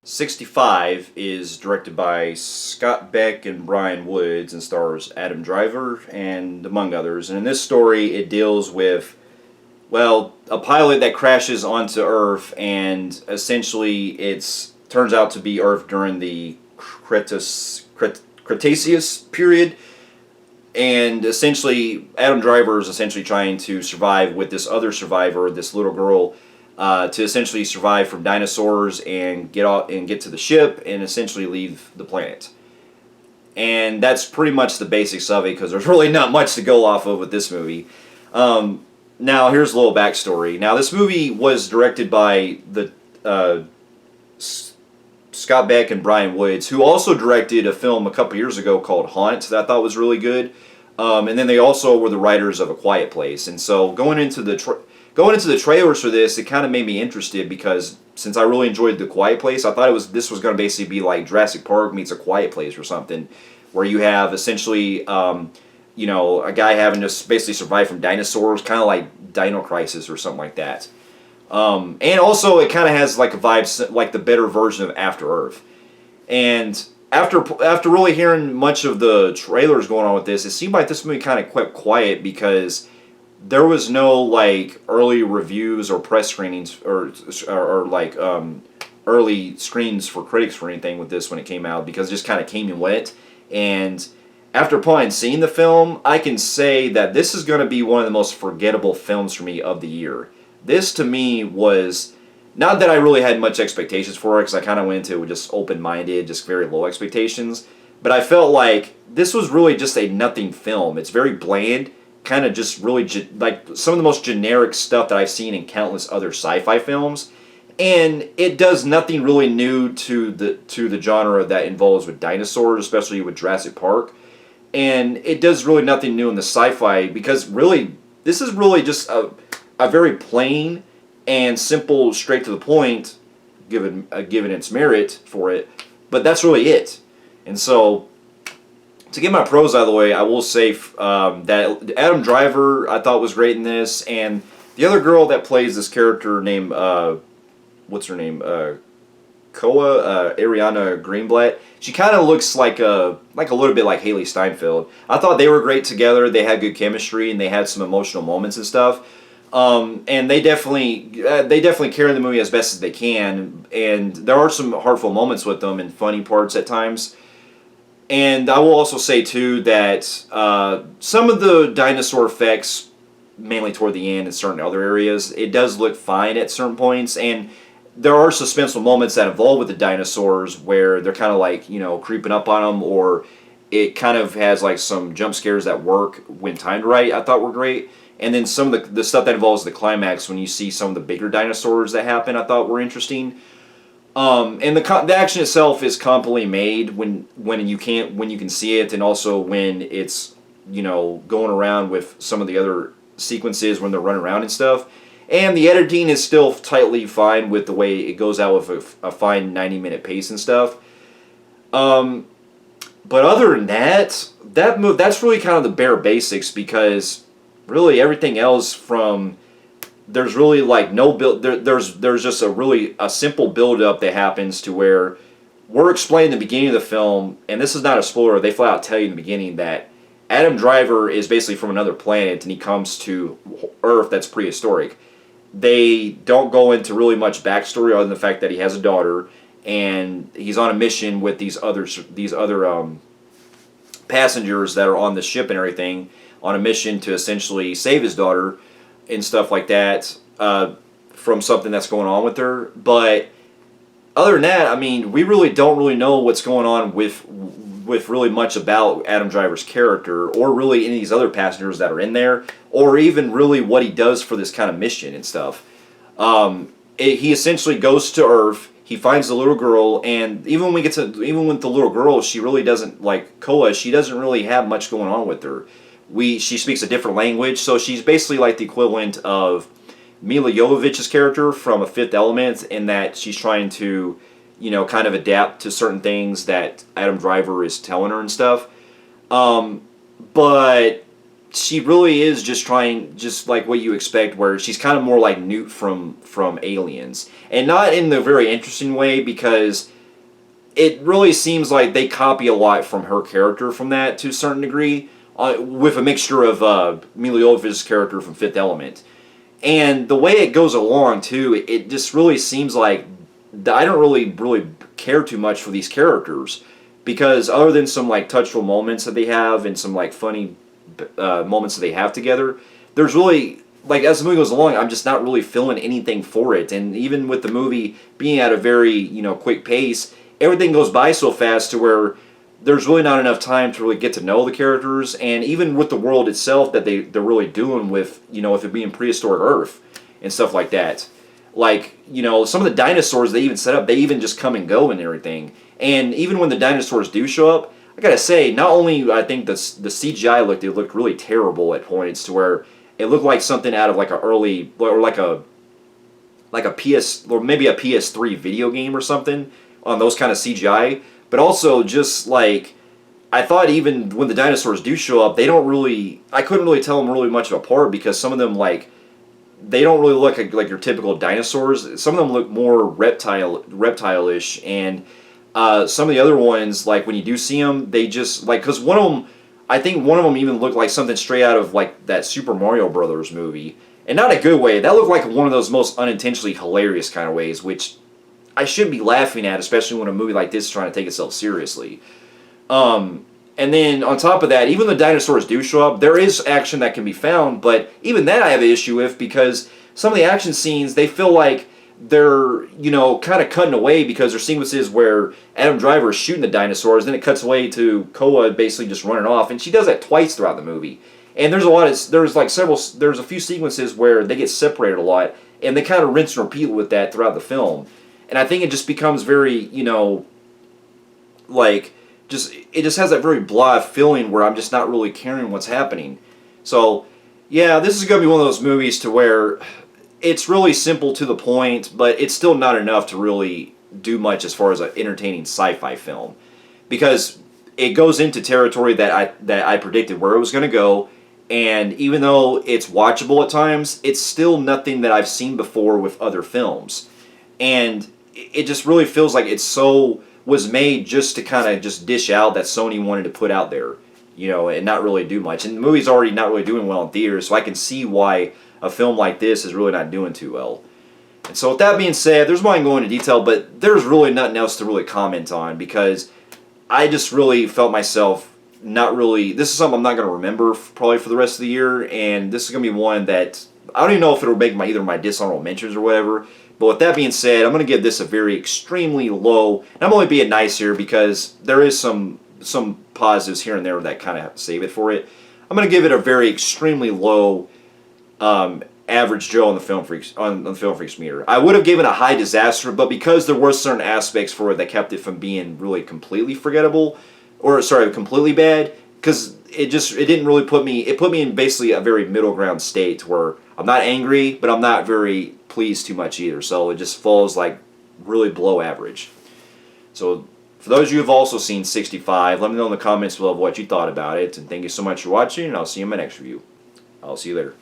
65 is directed by Scott Beck and Brian Woods and stars Adam Driver and among others. And in this story, it deals with, well, a pilot that crashes onto Earth, and essentially it's turns out to be Earth during the Cretaceous period. And essentially, Adam Driver is essentially trying to survive with this other survivor, this little girl, to essentially survive from dinosaurs and get to the ship and essentially leave the planet. And that's pretty much the basics of it, because there's really not much to go off of with this movie. Now, here's a little backstory. Now, this movie was directed by the Scott Beck and Brian Woods, who also directed a film a couple years ago called Haunt that I thought was really good. And then they also were the writers of A Quiet Place. And so going into the trailers for this, it kind of made me interested, because since I really enjoyed The Quiet Place, I thought this was going to basically be like Jurassic Park meets A Quiet Place or something, where you have essentially a guy having to basically survive from dinosaurs, kind of like Dino Crisis or something like that. And also it kind of has like a vibe like the better version of After Earth. And after really hearing much of the trailers going on with this, it seemed like this movie kind of kept quiet, because there was no like early reviews or press screenings or like early screens for critics or anything with this when it came out, because it just kind of came and went. And after upon seeing the film, I can say that this is going to be one of the most forgettable films for me of the year. This to me was, not that I really had much expectations for it, because I kind of went into it with just open-minded, just very low expectations, but I felt like this was really just a nothing film. It's very bland, kind of just really like some of the most generic stuff that I've seen in countless other sci-fi films, and it does nothing really new to the genre that involves with dinosaurs, especially with Jurassic Park, and it does really nothing new in the sci-fi, because really this is really just a very plain and simple, straight to the point, given its merit for it, but that's really it. And so, to get my pros out of the way, I will say that Adam Driver I thought was great in this, and the other girl that plays this character named what's her name, Ariana Greenblatt. She kind of looks like a little bit like Haley Steinfeld. I thought they were great together. They had good chemistry and they had some emotional moments and stuff. And they definitely carry the movie as best as they can. And there are some heartful moments with them and funny parts at times. And I will also say too that some of the dinosaur effects, mainly toward the end in certain other areas, it does look fine at certain points, and there are suspenseful moments that involve with the dinosaurs where they're kind of like, creeping up on them, or it kind of has like some jump scares that work when timed right, I thought were great. And then some of the stuff that involves the climax, when you see some of the bigger dinosaurs that happen, I thought were interesting. And the action itself is competently made when you can see it, and also when it's going around with some of the other sequences when they're running around and stuff. And the editing is still tightly fine with the way it goes out with a fine 90-minute pace and stuff. But other than that's really kind of the bare basics, because really everything else there's really like no build. There's just a simple build up that happens to where we're explaining the beginning of the film, and this is not a spoiler. They flat out tell you in the beginning that Adam Driver is basically from another planet, and he comes to Earth that's prehistoric. They don't go into really much backstory other than the fact that he has a daughter, and he's on a mission with these other passengers that are on the ship and everything, on a mission to essentially save his daughter and stuff like that from something that's going on with her. But other than that, I mean, we really don't really know what's going on with really much about Adam Driver's character, or really any of these other passengers that are in there, or even really what he does for this kind of mission and stuff. He essentially goes to Earth. He finds the little girl, and even with the little girl, she really doesn't, like Koa, she doesn't really have much going on with her. She speaks a different language, so she's basically like the equivalent of Mila Jovovich's character from A Fifth Element, in that she's trying to, kind of adapt to certain things that Adam Driver is telling her and stuff. But she really is just trying, just like what you expect, where she's kind of more like Newt from Aliens. And not in the very interesting way, because it really seems like they copy a lot from her character from that to a certain degree, with a mixture of Mila Jovovich's character from Fifth Element. And the way it goes along, too, it just really seems like I don't really care too much for these characters. Because other than some, like, touchful moments that they have and some, like, funny moments that they have together, there's really, like, as the movie goes along, I'm just not really feeling anything for it. And even with the movie being at a very, quick pace, everything goes by so fast to where there's really not enough time to really get to know the characters, and even with the world itself that they're really doing with, with it being prehistoric Earth and stuff like that. Like, some of the dinosaurs they even set up, they even just come and go and everything. And even when the dinosaurs do show up, I gotta say, not only I think the CGI looked really terrible at points to where it looked like something out of like a early, or like a PS, or maybe a PS3 video game or something on those kind of CGI. But also, just like, I thought even when the dinosaurs do show up, I couldn't really tell them really much apart, because some of them, like, they don't really look like your typical dinosaurs. Some of them look more reptile-ish, and some of the other ones, like, when you do see them, they just, like, because I think one of them even looked like something straight out of, like, that Super Mario Brothers movie. And not a good way. That looked like one of those most unintentionally hilarious kind of ways, which I shouldn't be laughing at, especially when a movie like this is trying to take itself seriously. And then on top of that, even the dinosaurs do show up, there is action that can be found, but even that I have an issue with, because some of the action scenes, they feel like they're, kind of cutting away, because there's sequences where Adam Driver is shooting the dinosaurs, then it cuts away to Koa basically just running off, and she does that twice throughout the movie. And there's a few sequences where they get separated a lot, and they kind of rinse and repeat with that throughout the film. And I think it just becomes very, it just has that very blah feeling where I'm just not really caring what's happening. So, yeah, this is going to be one of those movies to where it's really simple to the point, but it's still not enough to really do much as far as an entertaining sci-fi film. Because it goes into territory that I predicted where it was going to go, and even though it's watchable at times, it's still nothing that I've seen before with other films. And it just really feels like was made just to kind of just dish out that Sony wanted to put out there, and not really do much. And the movie's already not really doing well in theaters, so I can see why a film like this is really not doing too well. And so with that being said, there's more I can go into detail, but there's really nothing else to really comment on, because I just really felt myself this is something I'm not going to remember probably for the rest of the year, and this is going to be one that I don't even know if it'll make either my dishonorable mentions or whatever. But with that being said, I'm going to give this a very extremely low, and I'm only being nice here because there is some positives here and there that kind of save it for it. I'm going to give it a very extremely low average Joe on the Film Freaks meter. I would have given a high disaster, but because there were certain aspects for it that kept it from being really completely forgettable, or sorry, completely bad, because it didn't really put me in basically a very middle ground state where I'm not angry, but I'm not very pleased too much either. So it just falls like really below average. So for those of you who have also seen 65, let me know in the comments below what you thought about it, and thank you so much for watching, and I'll see you in my next review. I'll see you later.